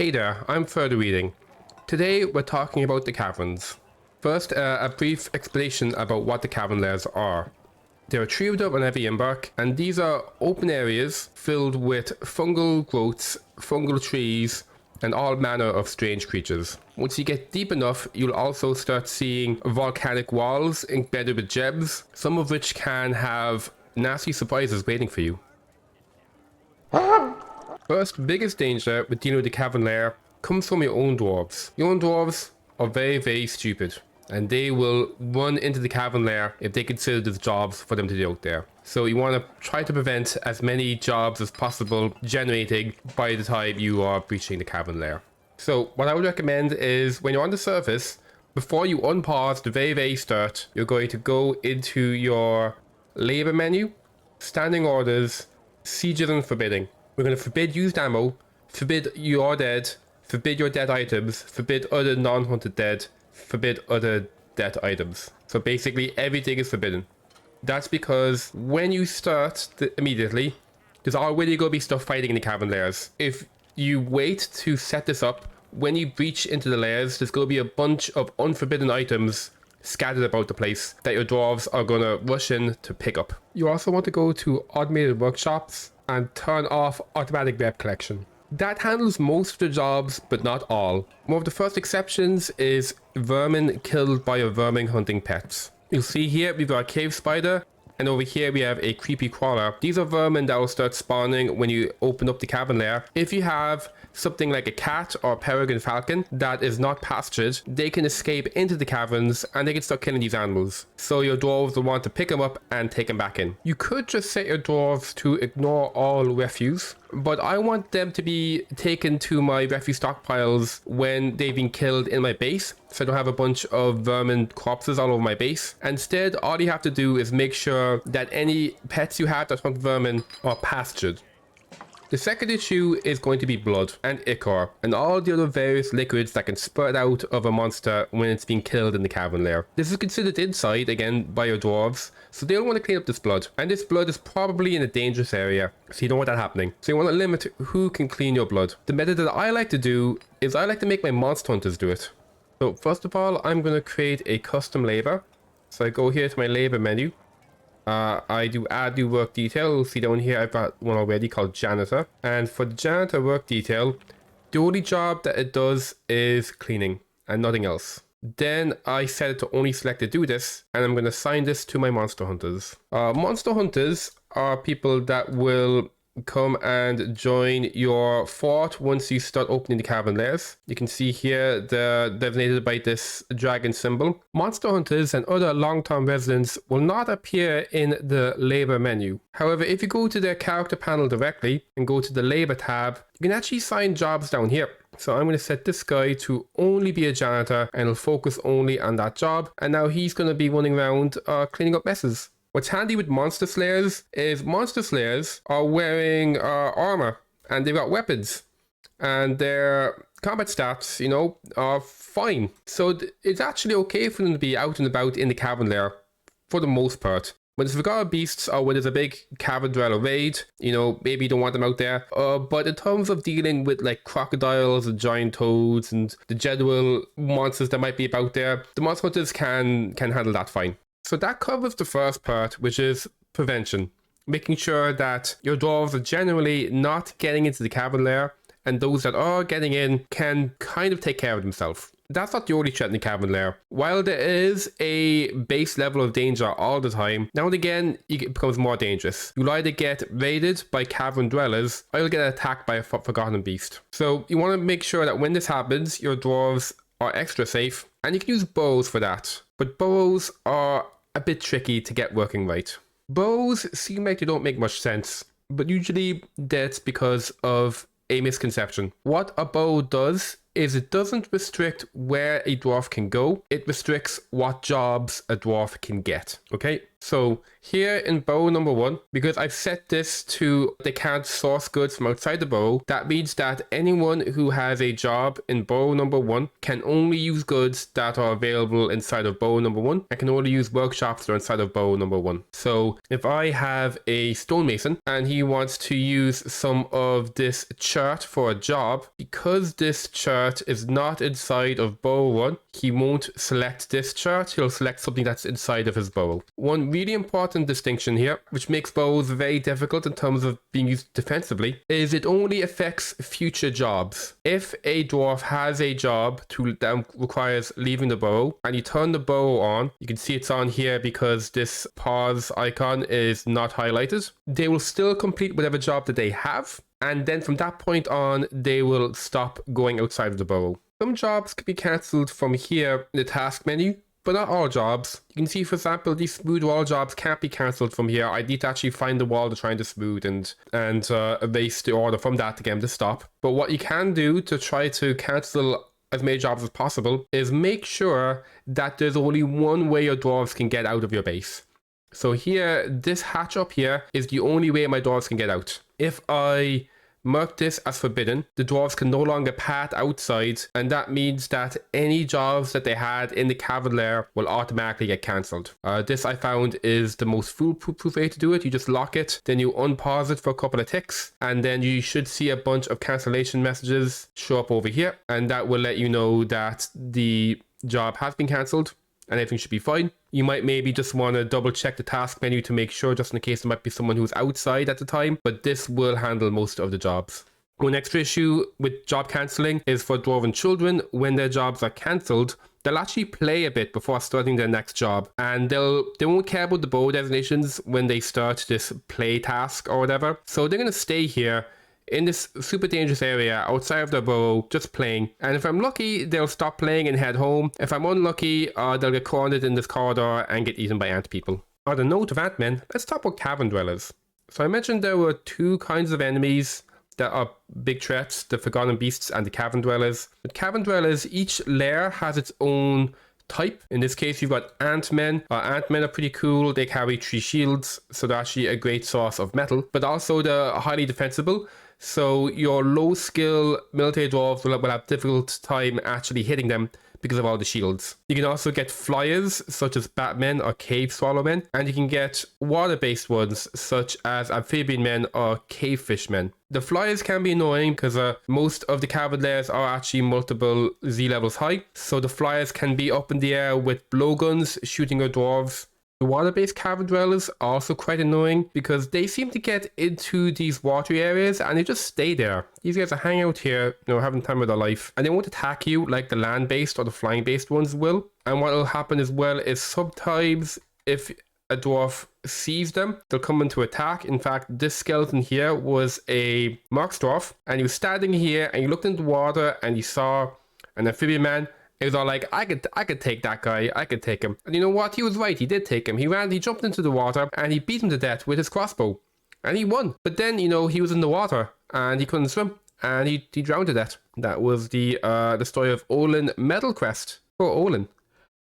Hey there, I'm Further Reading. Today we're talking about the caverns. First, a brief explanation about what the cavern layers are. There are 3 of them on every embark, and these are open areas filled with fungal growths, fungal trees, and all manner of strange creatures. Once you get deep enough, you'll also start seeing volcanic walls embedded with gems, some of which can have nasty surprises waiting for you. First biggest danger with dealing with the cavern layer comes from your own dwarves. Your own dwarves are very stupid, and they will run into the cavern layer if they consider there's jobs for them to do out there. So you want to try to prevent as many jobs as possible generating by the time you are breaching the cavern layer. So what I would recommend is when you're on the surface, before you unpause the very start, you're going to go into your labor menu, standing orders, sieges and forbidding. We're going to forbid used ammo, forbid your dead, forbid your dead items, forbid other non-hunted dead, forbid other dead items. So basically everything is forbidden. That's because when you start immediately, there's already going to be stuff fighting in the cavern layers. If you wait to set this up, when you breach into the layers, there's going to be a bunch of unforbidden items scattered about the place that your dwarves are going to rush in to pick up. You also want to go to automated workshops and turn off automatic web collection. That handles most of the jobs, but not all. One of the first exceptions is vermin killed by your vermin hunting pets. You'll see here we've got a cave spider, and over here we have a creepy crawler. These are vermin that will start spawning when you open up the cavern layer. If you have something like a cat or peregrine falcon that is not pastured, they can escape into the caverns and they can start killing these animals. So your dwarves will want to pick them up and take them back in. You could just set your dwarves to ignore all refuse, but I want them to be taken to my refuse stockpiles when they've been killed in my base, so I don't have a bunch of vermin corpses all over my base. Instead, all you have to do is make sure that any pets you have that hunt vermin are pastured. The second issue is going to be blood and ichor and all the other various liquids that can spurt out of a monster when it's been killed in the cavern layer. This is considered inside again by your dwarves, so they'll want to clean up this blood, and this blood is probably in a dangerous area, so you don't want that happening. So you want to limit who can clean your blood. The method that I like to do is I like to make my monster hunters do it. So first of all, I'm going to create a custom labor. So I go here to my labor menu. I do add new work detail. You'll see down here I've got one already called Janitor. And for the Janitor work detail, the only job that it does is cleaning and nothing else. Then I set it to only select to do this, and I'm going to assign this to my monster hunters. Monster hunters are people that will come and join your fort once you start opening the cavern layers. You can see here they're designated by this dragon symbol. Monster hunters and other long-term residents will not appear in the labor menu. However, if you go to their character panel directly and go to the labor tab, you can actually assign jobs down here. So I'm going to set this guy to only be a janitor, and he'll focus only on that job. And now he's going to be running around cleaning up messes. What's handy with monster slayers is monster slayers are wearing armor and they've got weapons, and their combat stats, you know, are fine. So it's actually okay for them to be out and about in the cavern layer for the most part. When there's Vigor beasts or when there's a big Cavern Dweller raid, you know, maybe you don't want them out there. But in terms of dealing with like crocodiles and giant toads and the general monsters that might be about there, the monster hunters can handle that fine. So that covers the first part, which is prevention. Making sure that your dwarves are generally not getting into the cavern layer, and those that are getting in can kind of take care of themselves. That's not the only threat in the cavern layer. While there is a base level of danger all the time, now and again it becomes more dangerous. You'll either get raided by Cavern Dwellers, or you'll get attacked by a forgotten beast. So you want to make sure that when this happens, your dwarves are extra safe, and you can use Burrows for that. But Burrows are a bit tricky to get working right. Burrows seem like they don't make much sense, but usually that's because of a misconception. What a burrow does is it doesn't restrict where a dwarf can go. It restricts what jobs a dwarf can get. Okay, so here in burrow number 1, because I've set this to they can't source goods from outside the burrow, that means that anyone who has a job in burrow number 1 can only use goods that are available inside of burrow number 1 and can only use workshops that are inside of burrow number 1. So if I have a stonemason and he wants to use some of this chart for a job, because this chart is not inside of burrow 1, he won't select this chart. He'll select something that's inside of his burrow. One really important distinction here, which makes burrows very difficult in terms of being used defensively, is it only affects future jobs. If a dwarf has a job that requires leaving the burrow and you turn the burrow on, you can see it's on here because this pause icon is not highlighted, they will still complete whatever job that they have, and then from that point on they will stop going outside of the burrow. Some jobs can be cancelled from here in the task menu, but not all jobs. You can see, for example, these smooth wall jobs can't be cancelled from here. I need to actually find the wall to try to smooth and erase the order from that to get them to stop. But what you can do to try to cancel as many jobs as possible is make sure that there's only one way your dwarves can get out of your base. So here, this hatch up here is the only way my dwarves can get out. If I mark this as forbidden, the dwarves can no longer path outside, and that means that any jobs that they had in the cavern lair will automatically get cancelled. This I found is the most foolproof way to do it. You just lock it, then you unpause it for a couple of ticks, and then you should see a bunch of cancellation messages show up over here, and that will let you know that the job has been cancelled and everything should be fine. You might maybe just want to double check the task menu to make sure, just in case there might be someone who's outside at the time, but this will handle most of the jobs. One extra issue with job cancelling is for dwarven children. When their jobs are cancelled, they'll actually play a bit before starting their next job, and they won't care about the burrow designations when they start this play task or whatever. So they're going to stay here in this super dangerous area outside of their burrow, just playing. And if I'm lucky, they'll stop playing and head home. If I'm unlucky, they'll get cornered in this corridor and get eaten by ant people. On the note of ant-men, let's talk about Cavern Dwellers. So I mentioned there were two kinds of enemies that are big threats, the Forgotten Beasts and the Cavern Dwellers. With Cavern Dwellers, each lair has its own type. In this case, you've got ant-men. Ant-men are pretty cool. They carry 3 shields, so they're actually a great source of metal, but also they're highly defensible. So your low skill military dwarves will have difficult time actually hitting them because of all the shields. You can also get flyers such as batmen or cave swallow men, and you can get water based ones such as amphibian men or cave fish men. The flyers can be annoying because most of the cavern lairs are actually multiple Z levels high, so the flyers can be up in the air with blowguns shooting your dwarves. The water-based cavern dwellers are also quite annoying because they seem to get into these watery areas and they just stay there. These guys are hanging out here, having time of their life, and they won't attack you like the land-based or the flying-based ones will. And what will happen as well is sometimes if a dwarf sees them, they'll come into attack. In fact, this skeleton here was a Marks dwarf, and he was standing here and he looked into the water and he saw an amphibian man. He was all like, I could take that guy, I could take him. And you know what? He was right, he did take him. He jumped into the water and he beat him to death with his crossbow. And he won. But then, he was in the water and he couldn't swim and he drowned to death. That was the story of Olin Metalcrest. Poor Olin.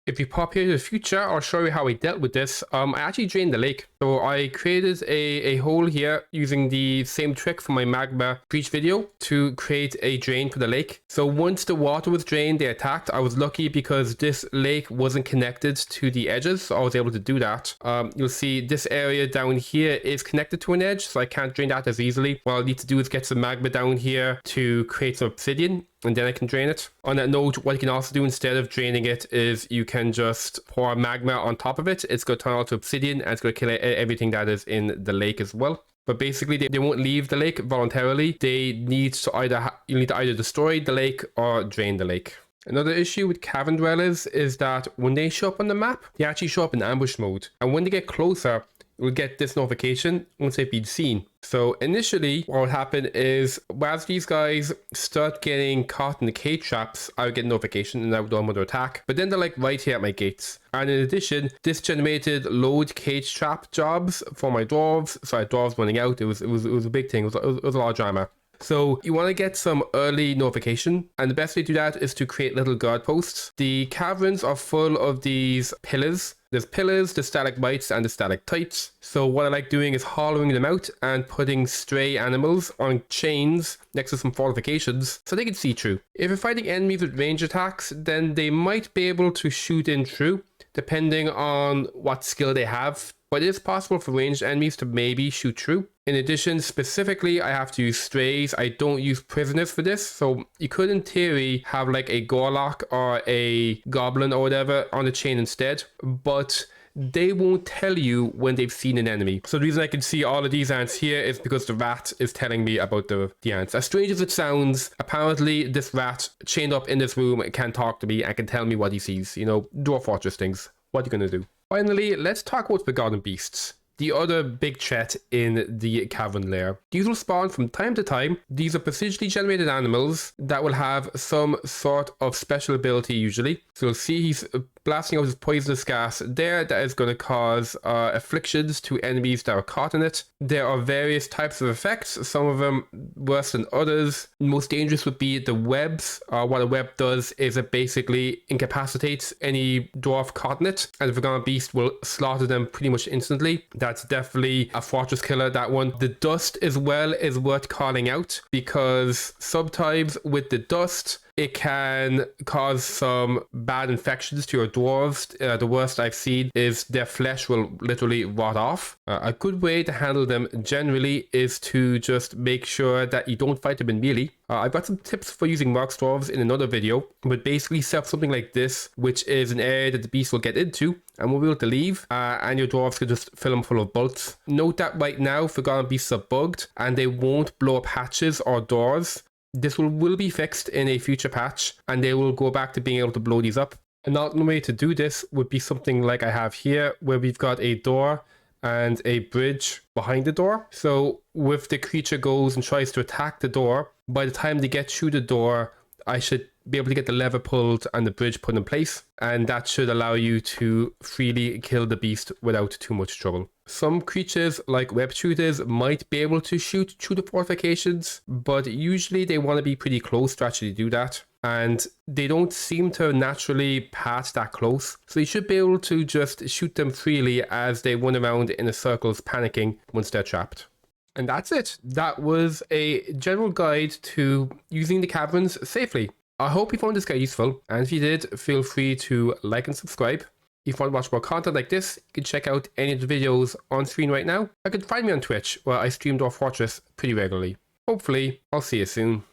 If you pop here to the future, I'll show you how I dealt with this. I actually drained the lake. So I created a hole here using the same trick from my magma breach video to create a drain for the lake. So once the water was drained, they attacked. I was lucky because this lake wasn't connected to the edges, so I was able to do that. You'll see this area down here is connected to an edge, so I can't drain that as easily. What I'll need to do is get some magma down here to create some obsidian, and then I can drain it. On that note, what you can also do instead of draining it is you can just pour magma on top of it. It's going to turn out to obsidian and it's going to kill everything that is in the lake as well. But basically, they won't leave the lake voluntarily. They need to you need to either destroy the lake or drain the lake. Another issue with Cavern Dwellers is that when they show up on the map, they actually show up in ambush mode. And when they get closer, you'll get this notification once they've been seen. So initially, what will happen is, as these guys start getting caught in the cage traps, I would get a notification and I would do another attack. But then they're like right here at my gates. And in addition, this generated load cage trap jobs for my dwarves. So I had dwarves running out. It was a big thing. It was a lot of drama. So you want to get some early notification, and the best way to do that is to create little guard posts. The caverns are full of these pillars. There's pillars, the stalagmites, and the stalactites. So what I like doing is hollowing them out and putting stray animals on chains next to some fortifications so they can see through. If you're fighting enemies with range attacks, then they might be able to shoot in through, depending on what skill they have. But it is possible for ranged enemies to maybe shoot through. In addition, specifically, I have to use strays. I don't use prisoners for this. So you could, in theory, have like a Gorlock or a Goblin or whatever on the chain instead. But they won't tell you when they've seen an enemy. So the reason I can see all of these ants here is because the rat is telling me about the ants. As strange as it sounds, apparently this rat chained up in this room can talk to me and can tell me what he sees. You know, Dwarf Fortress things. What are you going to do? Finally, let's talk about Forgotten Beasts, the other big threat in the cavern lair. These will spawn from time to time. These are procedurally generated animals that will have some sort of special ability usually. So you'll see he's blasting out his poisonous gas there that is going to cause afflictions to enemies that are caught in it. There are various types of effects, some of them worse than others. Most dangerous would be the webs. What a web does is it basically incapacitates any dwarf caught in it, and the Forgotten Beast will slaughter them pretty much instantly. That's definitely a fortress killer, that one. The dust as well is worth calling out, because sometimes with the dust, it can cause some bad infections to your dwarves. The worst I've seen is their flesh will literally rot off. A good way to handle them generally is to just make sure that you don't fight them in melee. I've got some tips for using Marks dwarves in another video, but basically set up something like this, which is an area that the beast will get into and will be able to leave, and your dwarves can just fill them full of bolts. Note that right now Forgotten Beasts are bugged and they won't blow up hatches or doors. This will be fixed in a future patch, and they will go back to being able to blow these up. An alternate way to do this would be something like I have here, where we've got a door and a bridge behind the door. So if the creature goes and tries to attack the door, by the time they get through the door, I should be able to get the lever pulled and the bridge put in place, and that should allow you to freely kill the beast without too much trouble. Some creatures like web shooters might be able to shoot through the fortifications, but usually they want to be pretty close to actually do that, and they don't seem to naturally pass that close, so you should be able to just shoot them freely as they run around in the circles panicking once they're trapped. And that's it. That was a general guide to using the caverns safely. I hope you found this guide useful, and if you did, feel free to like and subscribe. If you want to watch more content like this, you can check out any of the videos on screen right now. You can find me on Twitch, where I stream Dwarf Fortress pretty regularly. Hopefully, I'll see you soon.